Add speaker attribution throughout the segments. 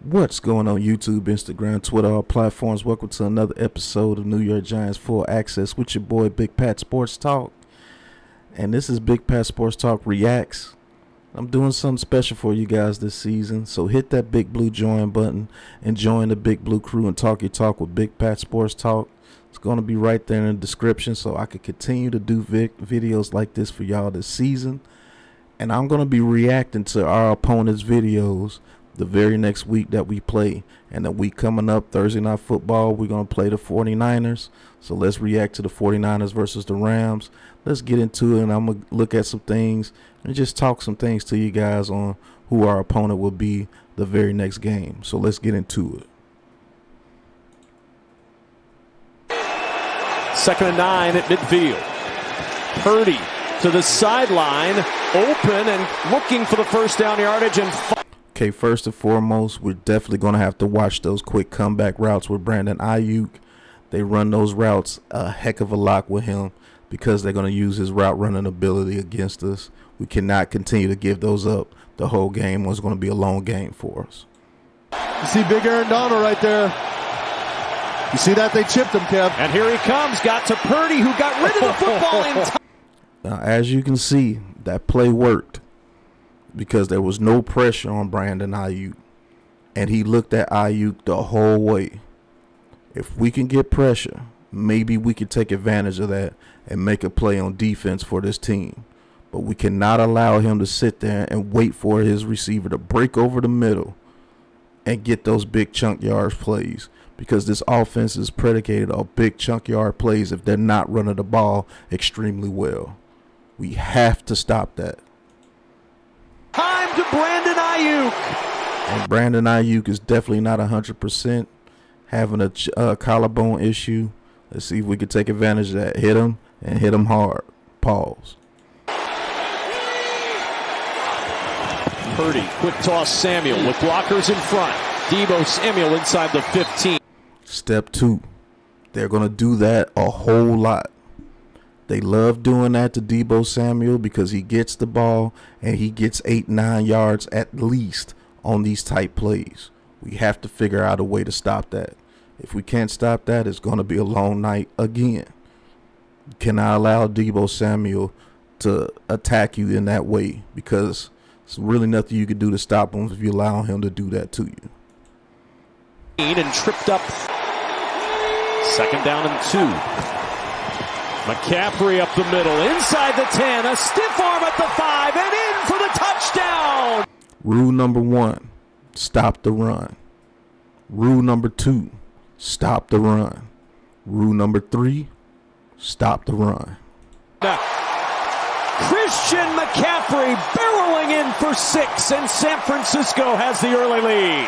Speaker 1: What's going on YouTube, Instagram, Twitter, all platforms? Welcome to another episode of New York Giants Full Access with your boy Big Pat Sports Talk. And this is Big Pat Sports Talk Reacts. I'm doing something special for you guys this season, so hit that big blue join button and join the big blue crew and talk your talk with Big Pat Sports Talk. It's going to be right there in the description so I can continue to do videos like this for y'all this season. And I'm going to be reacting to our opponents' videos the very next week that we play. And the week coming up, Thursday Night Football, we're going to play the 49ers. So let's react to the 49ers versus the Rams. Let's get into it, and I'm going to look at some things and just talk some things to you guys on who our opponent will be the very next game. So let's get into it.
Speaker 2: 2nd and 9 at midfield. Purdy to the sideline, open and looking for the first down yardage. And
Speaker 1: okay, first and foremost, we're definitely going to have to watch those quick comeback routes with Brandon Ayuk. They run those routes a heck of a lot with him because they're going to use his route running ability against us. We cannot continue to give those up. The whole game was going to be a long game for us.
Speaker 3: You see Big Aaron Donald right there. You see that? They chipped him, Kev.
Speaker 2: And here he comes. Got to Purdy, who got rid of the football in time.
Speaker 1: Now, as you can see, that play worked because there was no pressure on Brandon Ayuk. And he looked at Ayuk the whole way. If we can get pressure, maybe we can take advantage of that and make a play on defense for this team. But we cannot allow him to sit there and wait for his receiver to break over the middle and get those big chunk yards plays, because this offense is predicated on big chunk yard plays if they're not running the ball extremely well. We have to stop that.
Speaker 2: Time to Brandon Ayuk.
Speaker 1: And Brandon Ayuk is definitely not 100%, having a collarbone issue. Let's see if we can take advantage of that. Hit him and hit him hard. Pause.
Speaker 2: Purdy, quick toss Samuel with blockers in front. Deebo Samuel inside the 15.
Speaker 1: Step 2. They're going to do that a whole lot. They love doing that to Deebo Samuel because he gets the ball and he gets 8-9 yards at least on these tight plays. We have to figure out a way to stop that. If we can't stop that, it's going to be a long night again. You cannot allow Deebo Samuel to attack you in that way, because there's really nothing you can do to stop him if you allow him to do that to you.
Speaker 2: And tripped up. 2nd down and 2. McCaffrey up the middle, inside the 10, a stiff arm at the 5, and in for the touchdown.
Speaker 1: Rule number 1, stop the run. Rule number 2, stop the run. Rule number 3, stop the run.
Speaker 2: Now, Christian McCaffrey barreling in for 6, and San Francisco has the early lead.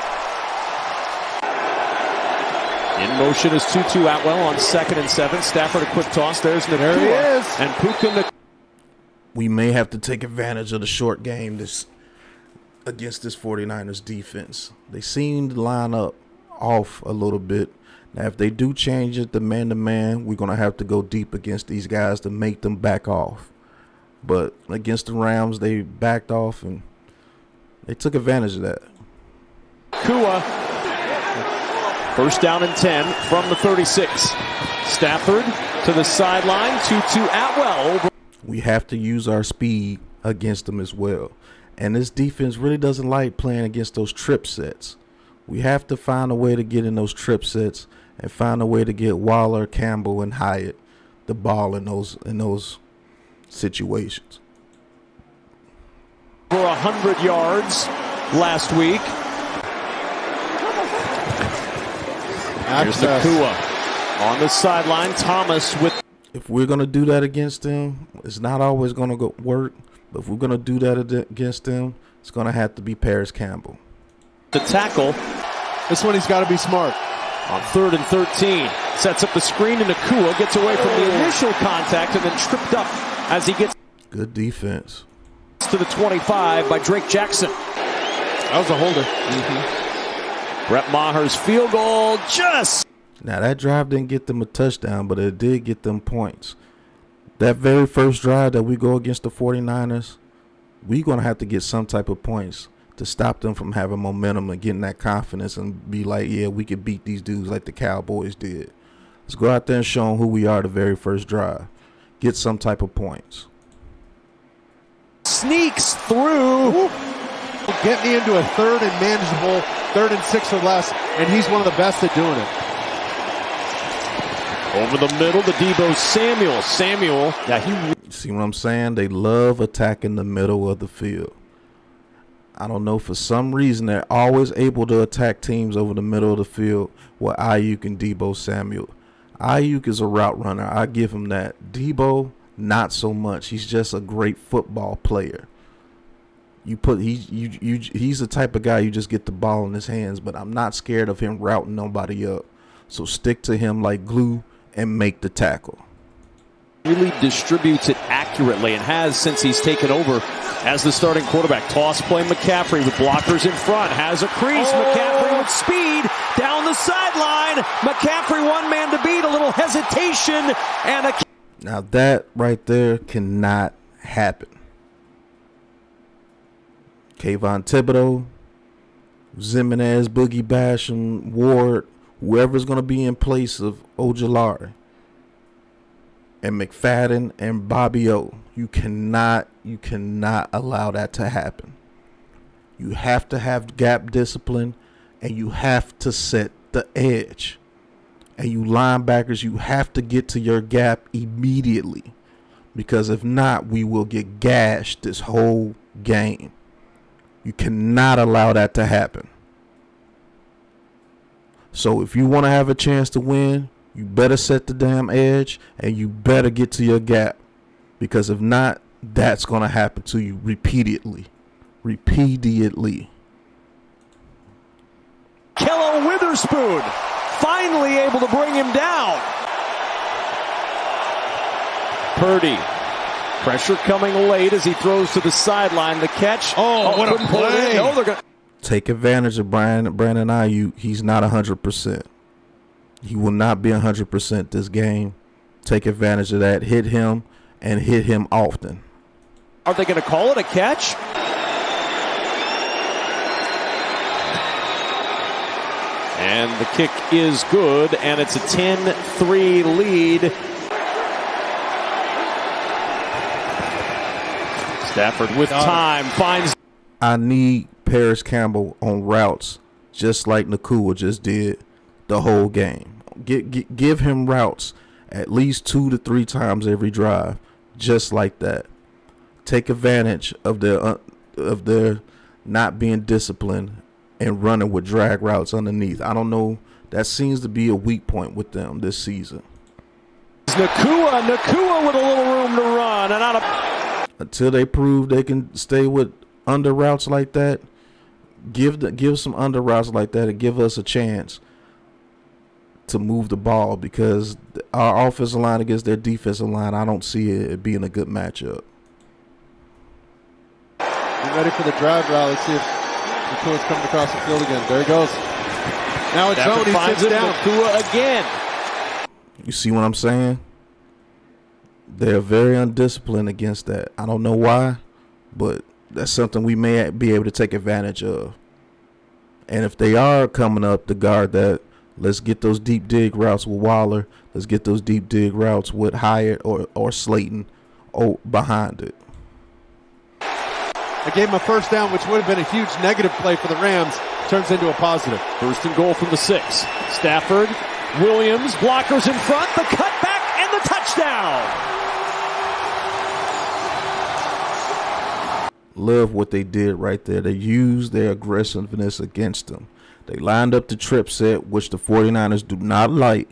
Speaker 2: In motion is Tutu Atwell on 2nd and 7. Stafford a quick toss. There's Nakua.
Speaker 3: There he is.
Speaker 2: And Puka.
Speaker 1: We may have to take advantage of the short game against this 49ers defense. They seem to line up off a little bit. Now, if they do change it to man-to-man, we're going to have to go deep against these guys to make them back off. But against the Rams, they backed off and they took advantage of that.
Speaker 2: Kua. 1st down and 10 from the 36. Stafford to the sideline. Tutu Atwell.
Speaker 1: We have to use our speed against them as well. And this defense really doesn't like playing against those trip sets. We have to find a way to get in those trip sets and find a way to get Waller, Campbell, and Hyatt the ball in those situations.
Speaker 2: For 100 yards last week. Here's Nakua on the sideline. Thomas with.
Speaker 1: If we're going to do that against them, it's not always going to work. But if we're going to do that against them, it's going to have to be Paris Campbell.
Speaker 2: The tackle.
Speaker 3: This one he's got to be smart.
Speaker 2: On 3rd and 13. Sets up the screen, and Nakua gets away from the initial contact and then tripped up as he gets.
Speaker 1: Good defense.
Speaker 2: To the 25 by Drake Jackson.
Speaker 3: That was a holder.
Speaker 2: Brett Maher's field goal just.
Speaker 1: Now, that drive didn't get them a touchdown, but it did get them points. That very first drive that we go against the 49ers, we're going to have to get some type of points to stop them from having momentum and getting that confidence and be like, yeah, we could beat these dudes like the Cowboys did. Let's go out there and show them who we are the very first drive. Get some type of points.
Speaker 2: Sneaks through.
Speaker 3: Get me into a third and manageable, 3rd and 6 or less, and he's one of the best at doing it.
Speaker 2: Over the middle to Deebo Samuel. Samuel, yeah,
Speaker 1: see what I'm saying? They love attacking the middle of the field. I don't know, for some reason they're always able to attack teams over the middle of the field with Ayuk and Deebo Samuel. Ayuk is a route runner. I give him that. Deebo, not so much. He's just a great football player. He's the type of guy you just get the ball in his hands, but I'm not scared of him routing nobody up. So stick to him like glue and make the tackle.
Speaker 2: Really distributes it accurately and has since he's taken over as the starting quarterback. Toss play, McCaffrey with blockers in front. Has a crease. McCaffrey with speed down the sideline. McCaffrey one man to beat. A little hesitation and a...
Speaker 1: Now that right there cannot happen. Kayvon Thibodeau, Zimenez, Boogie Basham, Ward, whoever's going to be in place of Ojulari and McFadden and Bobby O. You cannot allow that to happen. You have to have gap discipline, and you have to set the edge. And you linebackers, you have to get to your gap immediately, because if not, we will get gashed this whole game. You cannot allow that to happen. So if you want to have a chance to win, you better set the damn edge and you better get to your gap, because if not, that's going to happen to you repeatedly.
Speaker 2: Kello Witherspoon finally able to bring him down. Purdy. Pressure coming late as he throws to the sideline. The catch.
Speaker 3: Oh, what a play.
Speaker 2: No, they're gonna...
Speaker 1: Take advantage of Brandon Ayuk. He's not 100%. He will not be 100% this game. Take advantage of that. Hit him and hit him often.
Speaker 2: Are they going to call it a catch? And the kick is good, and it's a 10-3 lead. Stafford with time finds.
Speaker 1: I need Paris Campbell on routes just like Nakua just did the whole game. Give him routes at least 2 to 3 times every drive, just like that. Take advantage of their not being disciplined and running with drag routes underneath. I don't know. That seems to be a weak point with them this season.
Speaker 2: Nakua with a little room to run, and out of...
Speaker 1: Until they prove they can stay with under routes like that, give some under routes like that and give us a chance to move the ball, because our offensive line against their defensive line, I don't see it being a good matchup.
Speaker 3: Get ready for the drive route. Let's see if Nakua's coming across the field again. There he goes. Now it's zone. He sits down.
Speaker 2: Nakua again.
Speaker 1: You see what I'm saying? They're very undisciplined against that. I don't know why, but that's something we may be able to take advantage of. And if they are coming up to guard that, let's get those deep dig routes with Waller. Let's get those deep dig routes with Hyatt or Slayton behind it.
Speaker 3: I gave him a first down, which would have been a huge negative play for the Rams. Turns into a positive.
Speaker 2: First and goal from the 6. Stafford, Williams, blockers in front, the cutback, and the touchdown.
Speaker 1: Love what they did right there. They used their aggressiveness against them. They lined up the trip set, which the 49ers do not like.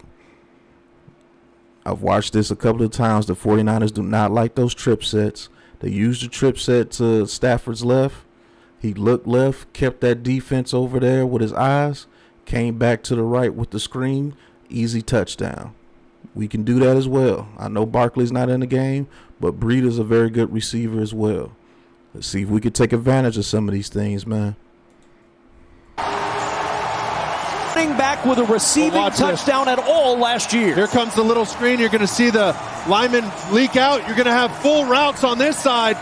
Speaker 1: I've watched this a couple of times. The 49ers do not like those trip sets. They used the trip set to Stafford's left. He looked left, kept that defense over there with his eyes, came back to the right with the screen. Easy touchdown. We can do that as well. I know Barkley's not in the game, but Breeder's a very good receiver as well. Let's see if we could take advantage of some of these things, man.
Speaker 2: Back with a receiving touchdown at all last year.
Speaker 3: Here comes the little screen. You're going to see the lineman leak out. You're going to have full routes on this side.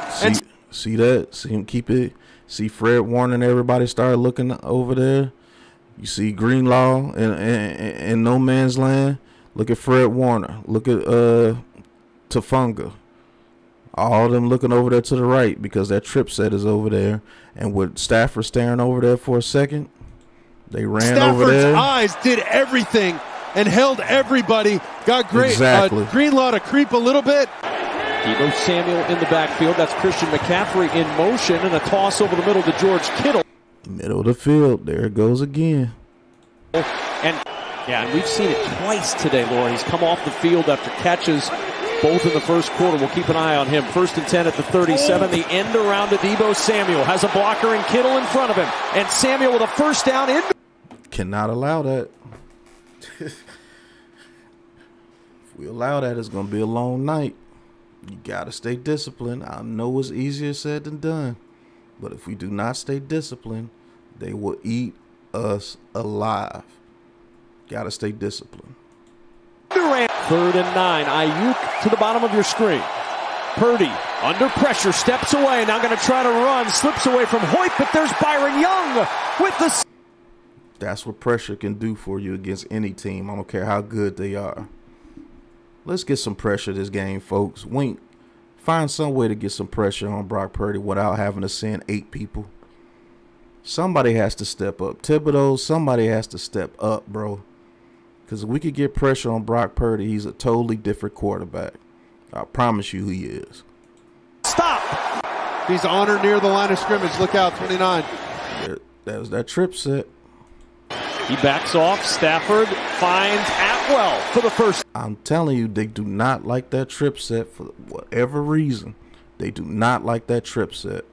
Speaker 1: See that? See him keep it. See Fred Warner and everybody started looking over there. You see Greenlaw in no man's land. Look at Fred Warner. Look at Tafunga. All of them looking over there to the right because that trip set is over there. And with Stafford staring over there for a second, they ran over there.
Speaker 3: Stafford's eyes did everything and held everybody. Got great.
Speaker 1: Exactly.
Speaker 3: Greenlaw to creep a little bit.
Speaker 2: Deebo Samuel in the backfield. That's Christian McCaffrey in motion, and a toss over the middle to George Kittle.
Speaker 1: Middle of the field. There it goes again.
Speaker 2: And we've seen it twice today, Laura. He's come off the field after catches both in the first quarter. We'll keep an eye on him. 1st and 10 at the 37. The end around to Deebo Samuel. Has a blocker and Kittle in front of him. And Samuel with a first down in.
Speaker 1: Cannot allow that. If we allow that, it's going to be a long night. You got to stay disciplined. I know it's easier said than done. But if we do not stay disciplined, they will eat us alive. Got to stay disciplined.
Speaker 2: 3rd and 9. Ayuk to the bottom of your screen. Purdy under pressure, steps away. Now going to try to run. Slips away from Hoyt, but there's Byron Young with the...
Speaker 1: That's what pressure can do for you against any team. I don't care how good they are. Let's get some pressure this game, folks. Wink. Find some way to get some pressure on Brock Purdy without having to send 8 people. Somebody has to step up. Thibodeau, somebody has to step up, bro. Because if we could get pressure on Brock Purdy, he's a totally different quarterback. I promise you he is.
Speaker 2: Stop!
Speaker 3: He's on or near the line of scrimmage. Look out, 29.
Speaker 1: That was that trip set.
Speaker 2: He backs off. Stafford finds Atwell for the first.
Speaker 1: I'm telling you, they do not like that trip set for whatever reason. They do not like that trip set.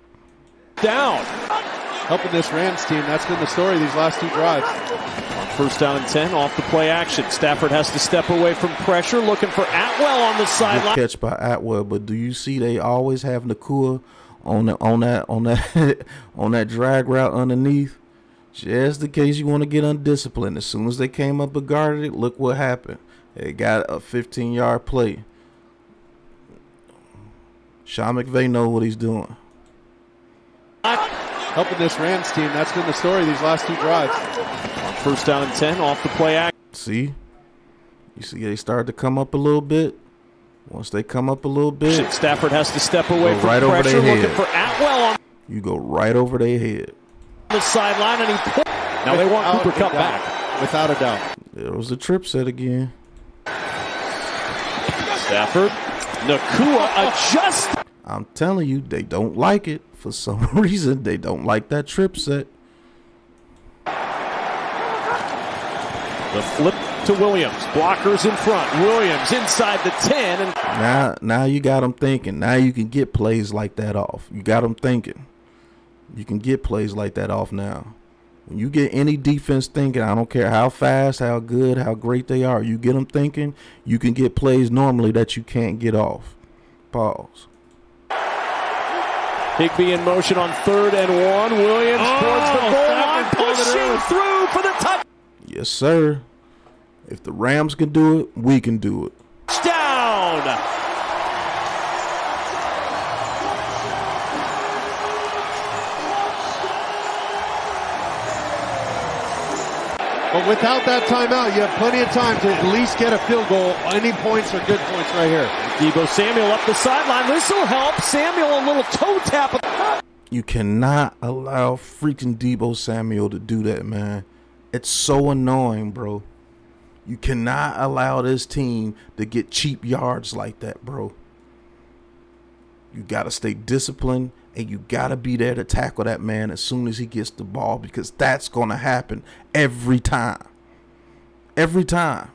Speaker 2: Down.
Speaker 3: Helping this Rams team. That's been the story these last 2 drives.
Speaker 2: On 1st down and 10, off the play action. Stafford has to step away from pressure, looking for Atwell on the sideline.
Speaker 1: Catch by Atwell, but do you see they always have Nakua on that drag route underneath? Just in case you want to get undisciplined. As soon as they came up and guarded it, look what happened. They got a 15-yard play. Sean McVay knows what he's doing.
Speaker 3: Helping this Rams team. That's been the story these last 2 drives.
Speaker 2: On 1st down and 10, off the play action.
Speaker 1: See? You see they started to come up a little bit. Once they come up a little bit,
Speaker 2: Stafford has to step away from
Speaker 1: right
Speaker 2: pressure,
Speaker 1: over their
Speaker 2: looking
Speaker 1: head.
Speaker 2: for Atwell on
Speaker 1: You go right over their head.
Speaker 2: the sideline, and he pulled. Now they want Cooper Kupp back.
Speaker 3: Without a doubt.
Speaker 1: There was a trip set again.
Speaker 2: Stafford. Nakua adjusts.
Speaker 1: I'm telling you, they don't like it. For some reason, they don't like that trip set.
Speaker 2: The flip to Williams. Blockers in front. Williams inside the 10. And
Speaker 1: Now you got them thinking. Now you can get plays like that off. You got them thinking. You can get plays like that off now. When you get any defense thinking, I don't care how fast, how good, how great they are, you get them thinking, you can get plays normally that you can't get off. Pause.
Speaker 2: Higbee in motion on 3rd and 1. Williams towards the goal line, pushing through for the touchdown.
Speaker 1: Yes, sir. If the Rams can do it, we can do it.
Speaker 2: Down.
Speaker 3: But without that timeout, you have plenty of time to at least get a field goal. Any points are good points right here.
Speaker 2: Deebo Samuel up the sideline. This will help. Samuel a little toe tap.
Speaker 1: You cannot allow freaking Deebo Samuel to do that, man. It's so annoying, bro. You cannot allow this team to get cheap yards like that, bro. You got to stay disciplined, and you got to be there to tackle that man as soon as he gets the ball, because that's going to happen every time. Every time.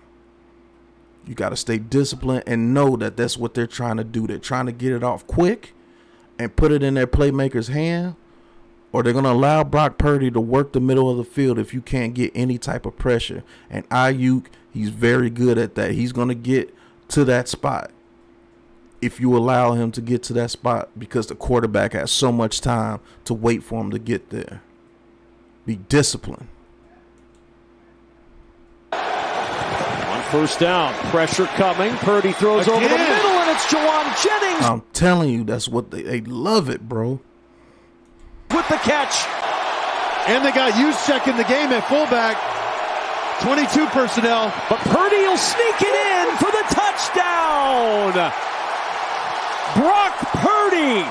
Speaker 1: You got to stay disciplined and know that that's what they're trying to do. They're trying to get it off quick and put it in their playmaker's hand, or they're going to allow Brock Purdy to work the middle of the field if you can't get any type of pressure. And Ayuk, he's very good at that. He's going to get to that spot if you allow him to get to that spot, because the quarterback has so much time to wait for him to get there. Be disciplined.
Speaker 2: On 1st down, pressure coming. Purdy throws over the middle, and it's Jawan Jennings.
Speaker 1: I'm telling you, that's what they love it, bro.
Speaker 2: with the catch.
Speaker 3: And they got Juszczyk in the game at fullback. 22 personnel.
Speaker 2: But Purdy will sneak it in for the touchdown. Brock Purdy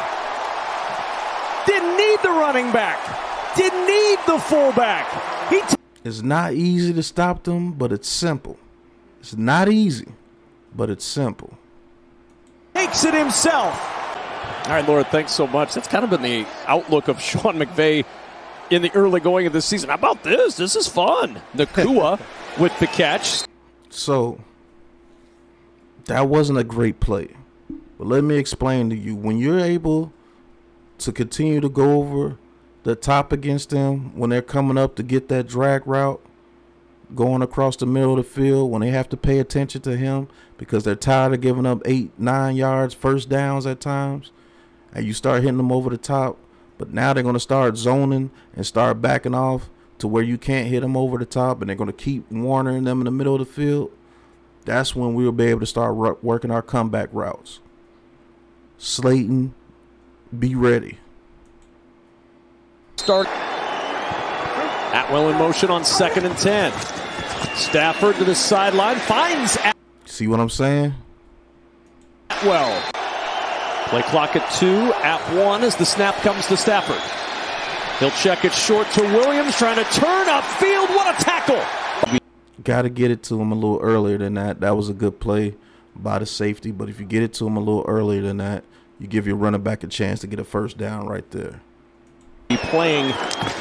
Speaker 2: didn't need the running back. Didn't need the fullback.
Speaker 1: It's not easy to stop them, but it's simple. It's not easy, but it's simple.
Speaker 2: Takes it himself. All right, Laura, thanks so much. That's kind of been the outlook of Sean McVay in the early going of the season. How about this? This is fun. Nakua with the catch.
Speaker 1: So, that wasn't a great play. But let me explain to you. When you're able to continue to go over the top against them, when they're coming up to get that drag route, going across the middle of the field, when they have to pay attention to him because they're tired of giving up 8-9 yards, first downs at times, and you start hitting them over the top, but now they're going to start zoning and start backing off to where you can't hit them over the top, and they're going to keep warning them in the middle of the field. That's when we'll be able to start working our comeback routes. Slayton, be ready.
Speaker 2: Start. Atwell in motion on 2nd and 10. Stafford to the sideline, finds
Speaker 1: See what I'm saying?
Speaker 2: Atwell. Play clock at 2, at 1 as the snap comes to Stafford. He'll check it short to Williams, trying to turn upfield. What a tackle!
Speaker 1: Got to get it to him a little earlier than that. That was a good play by the safety, but if you get it to him a little earlier than that, you give your running back a chance to get a first down right there.
Speaker 2: Playing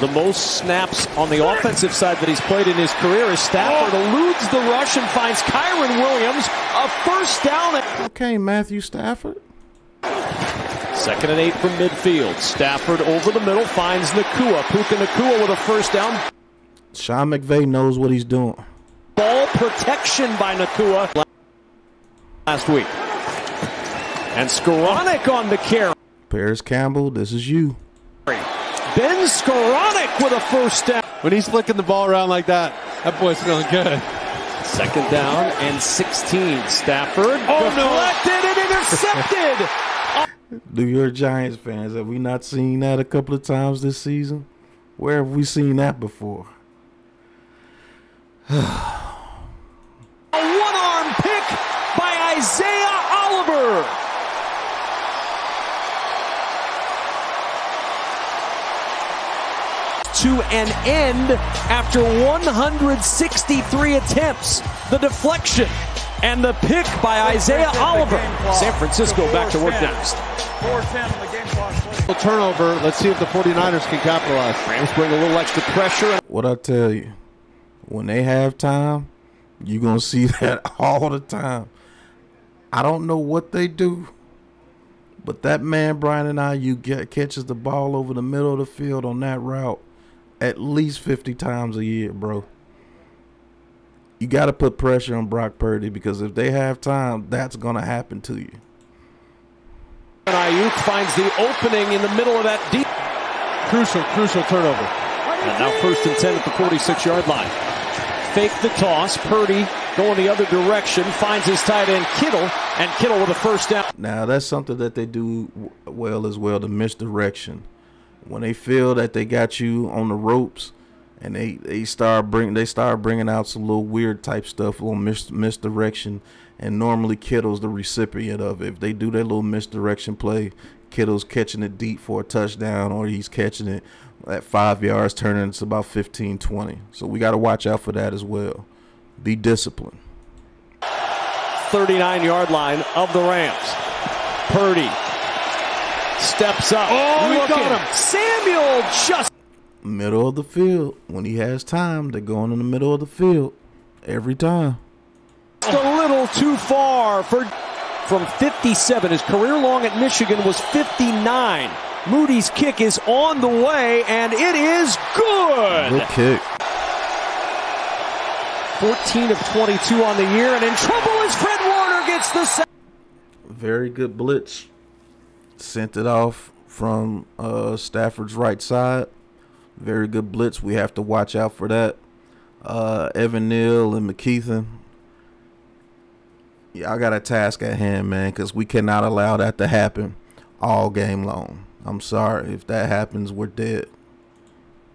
Speaker 2: the most snaps on the offensive side that he's played in his career as Stafford eludes the rush and finds Kyron Williams a first down.
Speaker 1: Okay, Matthew Stafford.
Speaker 2: 2nd and 8 from midfield. Stafford over the middle finds Nakua. Puka Nakua with a first down.
Speaker 1: Sean McVay knows what he's doing.
Speaker 2: Ball protection by Nakua last week. And Skoranek on the carry.
Speaker 1: Paris Campbell, this is you.
Speaker 2: Ben Skoranek with a first down.
Speaker 3: When he's flicking the ball around like that, that boy's feeling good.
Speaker 2: 2nd down and 16. Stafford deflected and intercepted.
Speaker 1: New York Giants fans, have we not seen that a couple of times this season? Where have we seen that before?
Speaker 2: A one-arm pick by Isaiah Oliver. To an end after 163 attempps. The deflection and the pick by Isaiah Oliver. San Francisco back to work next.
Speaker 4: 4:10 on the game clock.
Speaker 3: Turnover. Let's see if the 49ers can capitalize.
Speaker 2: Rams bring a little extra pressure.
Speaker 1: What I tell you, when they have time, you're going to see that all the time. I don't know what they do, but that man, Brian Aiyuk, catches the ball over the middle of the field on that route at least 50 times a year, bro. You got to put pressure on Brock Purdy because if they have time, that's going to happen to you.
Speaker 2: Aiyuk finds the opening in the middle of that deep.
Speaker 3: Crucial turnover.
Speaker 2: And now 1st and 10 at the 46-yard line. Fake the toss. Purdy going the other direction. Finds his tight end Kittle. And Kittle with a first down.
Speaker 1: Now, that's something that they do well as well, the misdirection. When they feel that they got you on the ropes and they start bringing out some little weird type stuff, a little misdirection, and normally Kittle's the recipient of it. If they do that little misdirection play, Kittle's catching it deep for a touchdown, or he's catching it at 5 yards, turning it's about 15, 20. So we got to watch out for that as well. Be disciplined.
Speaker 2: 39-yard line of the Rams. Purdy steps up.
Speaker 3: We got him.
Speaker 2: Samuel just
Speaker 1: Middle of the field. When he has time, they're going in the middle of the field every time.
Speaker 2: a little too far from 57. His career long at Michigan was 59. Moody's kick is on the way, and it is good.
Speaker 1: Good kick.
Speaker 2: 14 of 22 on the year, and in trouble as Fred Warner gets the sack.
Speaker 1: Very good blitz. Sent it off from Stafford's right side. Very good blitz. We have to watch out for that. Evan Neal and McKeithen. Y'all got a task at hand, man, because we cannot allow that to happen all game long. I'm sorry. If that happens, we're dead.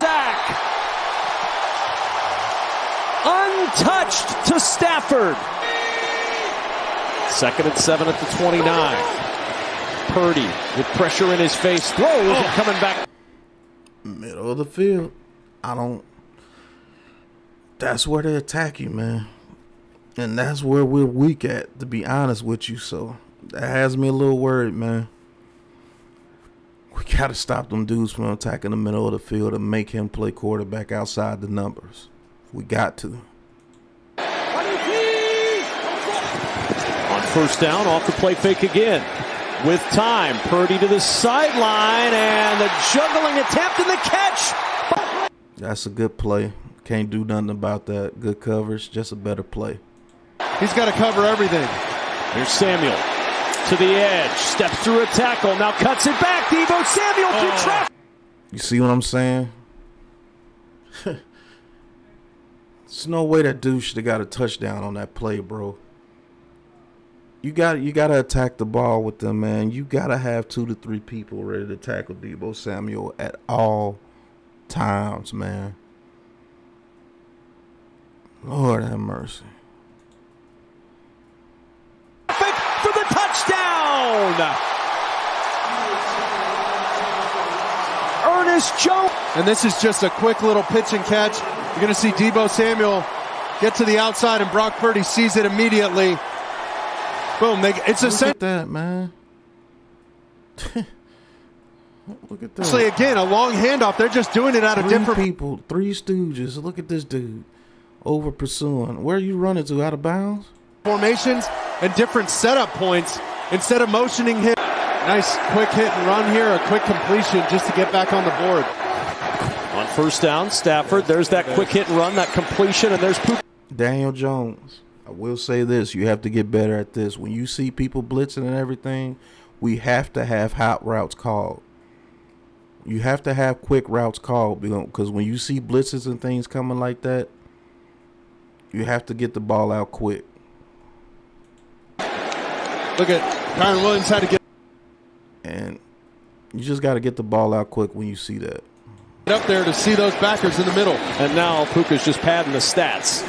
Speaker 2: Sack. Untouched to Stafford. 2nd and 7 at the 29. Purdy with pressure in his face. Throws and coming back.
Speaker 1: Middle of the field. That's where they attack you, man. And that's where we're weak at, to be honest with you. So that has me a little worried, man. We got to stop them dudes from attacking the middle of the field and make him play quarterback outside the numbers. We got to.
Speaker 2: On 1st down, off the play fake again. With time, Purdy to the sideline, and the juggling attempt and the catch.
Speaker 1: That's a good play. Can't do nothing about that. Good coverage, just a better play.
Speaker 3: He's got to cover everything.
Speaker 2: Here's Samuel to the edge, steps through a tackle, now cuts it back. Deebo Samuel through traffic.
Speaker 1: You see what I'm saying? There's no way that dude should have got a touchdown on that play, bro. You got to attack the ball with them, man. You got to have 2 to 3 people ready to tackle Deebo Samuel at all times, man. Lord have mercy.
Speaker 2: For the touchdown. Ernest Jones.
Speaker 3: And this is just a quick little pitch and catch. You're going to see Deebo Samuel get to the outside, and Brock Purdy sees it immediately. Boom. It's a
Speaker 1: Look at that, man. Look at that.
Speaker 3: Actually, again, a long handoff. They're just doing it out of different
Speaker 1: people. 3 stooges. Look at this dude. Over pursuing. Where are you running to? Out of bounds?
Speaker 3: Formations and different setup points instead of motioning him. Nice quick hit and run here, a quick completion just to get back on the board.
Speaker 2: On 1st down, Stafford, there's that quick hit and run, that completion, and there's
Speaker 1: Daniel Jones. I will say this, you have to get better at this. When you see people blitzing and everything, we have to have hot routes called. You have to have quick routes called, because when you see blitzes and things coming like that, you have to get the ball out quick.
Speaker 3: Look at Kyron Williams had to get.
Speaker 1: And you just got to get the ball out quick when you see that.
Speaker 3: Get up there to see those backers in the middle.
Speaker 2: And now Puka's just padding the stats.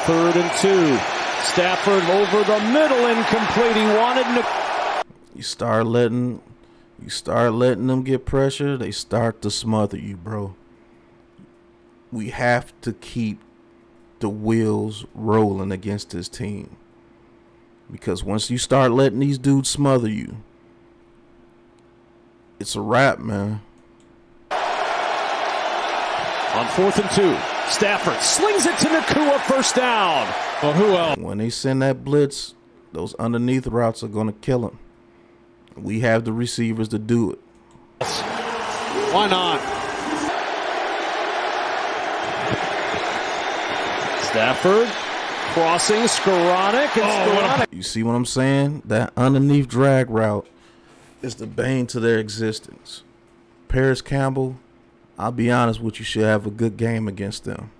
Speaker 2: 3rd and 2. Stafford over the middle, incomplete. He wanted to.
Speaker 1: You start letting them get pressure, they start to smother you, bro. We have to keep the wheels rolling against this team. Because once you start letting these dudes smother you, it's a wrap, man.
Speaker 2: On 4th and 2, Stafford slings it to Nakua, 1st down.
Speaker 3: Well, who else?
Speaker 1: When they send that blitz, those underneath routes are going to kill them. We have the receivers to do it.
Speaker 3: Why not?
Speaker 2: Stafford crossing, Skoranek, and Skoranek.
Speaker 1: You see what I'm saying? That underneath drag route is the bane to their existence. Paris Campbell, I'll be honest with you, should have a good game against them.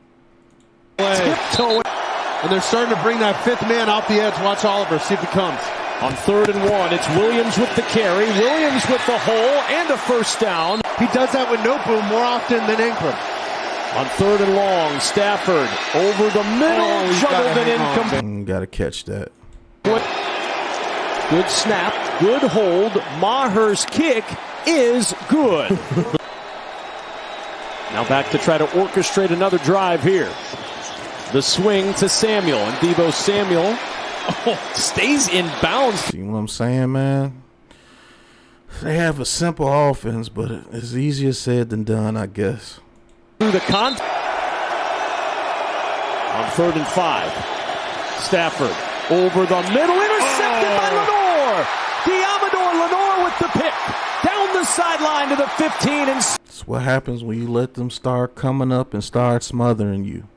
Speaker 3: And they're starting to bring that 5th man off the edge. Watch Oliver, see if he comes.
Speaker 2: On 3rd and 1, it's Williams with the carry, Williams with the hole, and a 1st down.
Speaker 3: He does that with Nobu more often than Ingram.
Speaker 2: On 3rd and long, Stafford over the middle, juggled and incomplete.
Speaker 1: Got to catch that.
Speaker 2: Good snap, good hold. Maher's kick is good. Now back to try to orchestrate another drive here. The swing to Samuel, and Deebo Samuel stays in bounds.
Speaker 1: See what I'm saying, man? They have a simple offense, but it's easier said than done, I guess.
Speaker 2: Through the on 3rd and 5, Stafford over the middle, intercepted by Lenore. Lenore with the pick down the sideline to the 15. And
Speaker 1: that's what happens when you let them start coming up and start smothering you.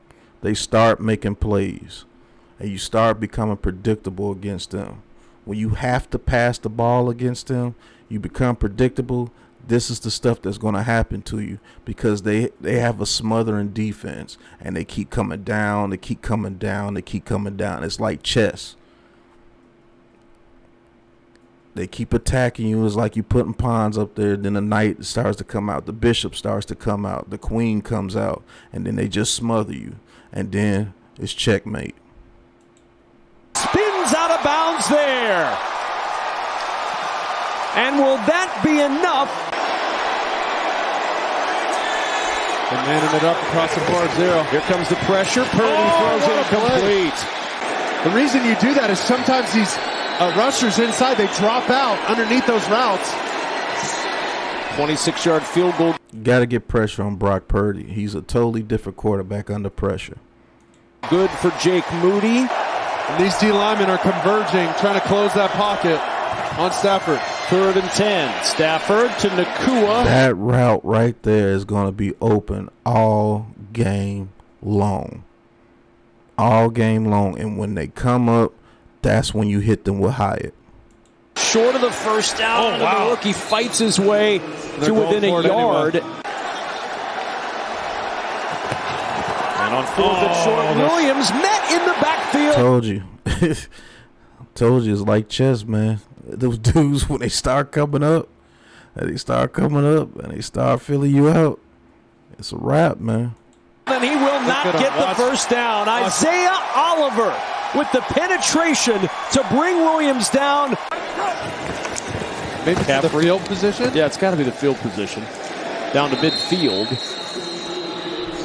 Speaker 1: They start making plays, and you start becoming predictable against them. When you have to pass the ball against them, you become predictable. This is the stuff that's going to happen to you because they have a smothering defense, and they keep coming down, they keep coming down, they keep coming down. It's like chess. They keep attacking you. It's like you putting pawns up there. Then the knight starts to come out. The bishop starts to come out. The queen comes out. And then they just smother you. And then it's checkmate.
Speaker 2: Spins out of bounds there. And will that be enough?
Speaker 3: And manning it up across the board, 0.
Speaker 2: Here comes the pressure. Purdy throws it incomplete.
Speaker 3: The reason you do that is sometimes these rushers inside, they drop out underneath those routes.
Speaker 2: 26-yard field goal.
Speaker 1: You got to get pressure on Brock Purdy. He's a totally different quarterback under pressure.
Speaker 2: Good for Jake Moody.
Speaker 3: And these D linemen are converging, trying to close that pocket on Stafford.
Speaker 2: 3rd and 10. Stafford to Nakua.
Speaker 1: That route right there is going to be open all game long. All game long. And when they come up, that's when you hit them with Hyatt.
Speaker 2: Short of the first down. The rookie fights his way to within a yard.
Speaker 3: Anyway.
Speaker 2: And on 4th and short, Williams met in the backfield.
Speaker 1: Told you. Told you, it's like chess, man. Those dudes, when they start coming up, and they start filling you out, it's a wrap, man.
Speaker 2: And he will not get the first down. Isaiah Oliver with the penetration to bring Williams down.
Speaker 3: Maybe the field position?
Speaker 2: Yeah, it's got to be the field position. Down to midfield.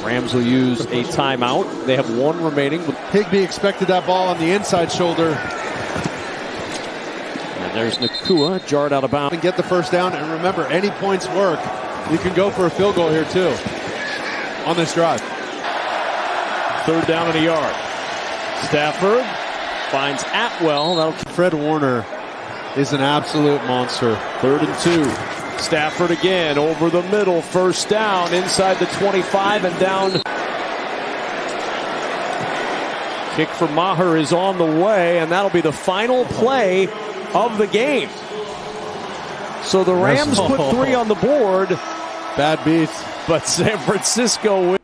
Speaker 2: Rams will use a timeout. They have 1 remaining.
Speaker 3: Higbee expected that ball on the inside shoulder.
Speaker 2: And there's Nakua, jarred out of bounds.
Speaker 3: And get the first down. And remember, any points work. You can go for a field goal here, too, on this drive.
Speaker 2: 3rd down and a yard. Stafford finds Atwell.
Speaker 3: Fred Warner is an absolute monster.
Speaker 2: 3rd and 2. Stafford again over the middle. First down inside the 25 and down. Kick for Maher is on the way, and that'll be the final play of the game. So the Rams put 3 on the board.
Speaker 3: Bad beats.
Speaker 2: But San Francisco wins.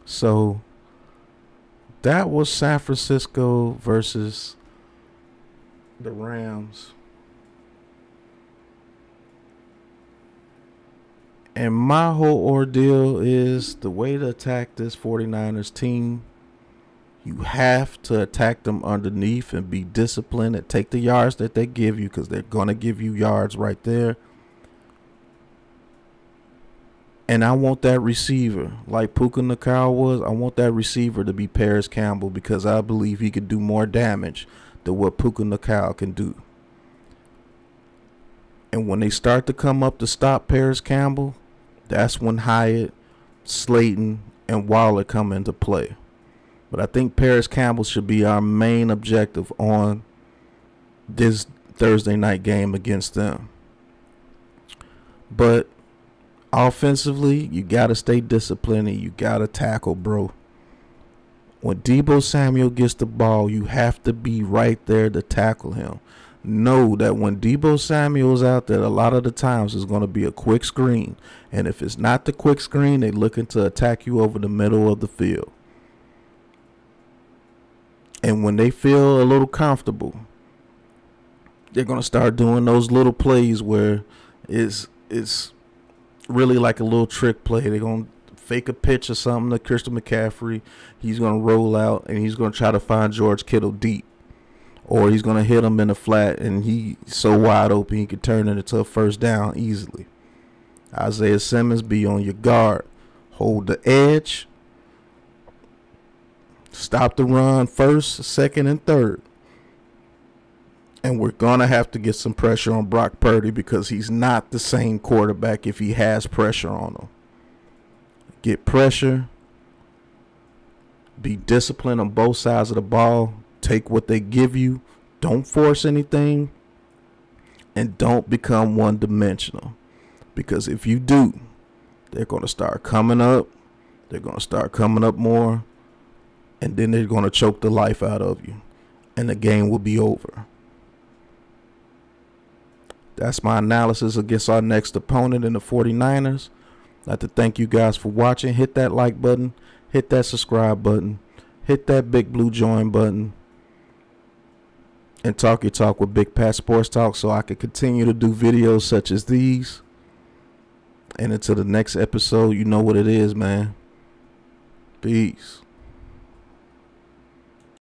Speaker 1: So that was San Francisco versus the Rams. And my whole ordeal is the way to attack this 49ers team. You have to attack them underneath and be disciplined and take the yards that they give you, because they're going to give you yards right there. And I want that receiver, like Puka Nacua was, I want that receiver to be Paris Campbell, because I believe he could do more damage than what Puka Nacua can do. And when they start to come up to stop Paris Campbell, that's when Hyatt, Slayton, and Waller come into play. But I think Paris Campbell should be our main objective on this Thursday night game against them. But offensively, you got to stay disciplined and you got to tackle, bro. When Deebo Samuel gets the ball, you have to be right there to tackle him. Know that when Deebo Samuel's out there, a lot of the times it's going to be a quick screen. And if it's not the quick screen, they're looking to attack you over the middle of the field. And when they feel a little comfortable, they're going to start doing those little plays where it's really like a little trick play. They're going to fake a pitch or something to Christian McCaffrey. He's going to roll out and he's going to try to find George Kittle deep. Or he's going to hit him in the flat and he's so wide open he can turn it into a first down easily. Isaiah Simmons, be on your guard. Hold the edge. Stop the run first, second, and third. And we're going to have to get some pressure on Brock Purdy, because he's not the same quarterback if he has pressure on him. Get pressure. Be disciplined on both sides of the ball. Take what they give you. Don't force anything. And don't become one-dimensional. Because if you do, they're going to start coming up. They're going to start coming up more. And then they're going to choke the life out of you. And the game will be over. That's my analysis against our next opponent in the 49ers. I'd like to thank you guys for watching. Hit that like button. Hit that subscribe button. Hit that big blue join button. and talk your talk with Big Pat Sports Talk so I can continue to do videos such as these. And until the next episode, you know what it is, man. Peace.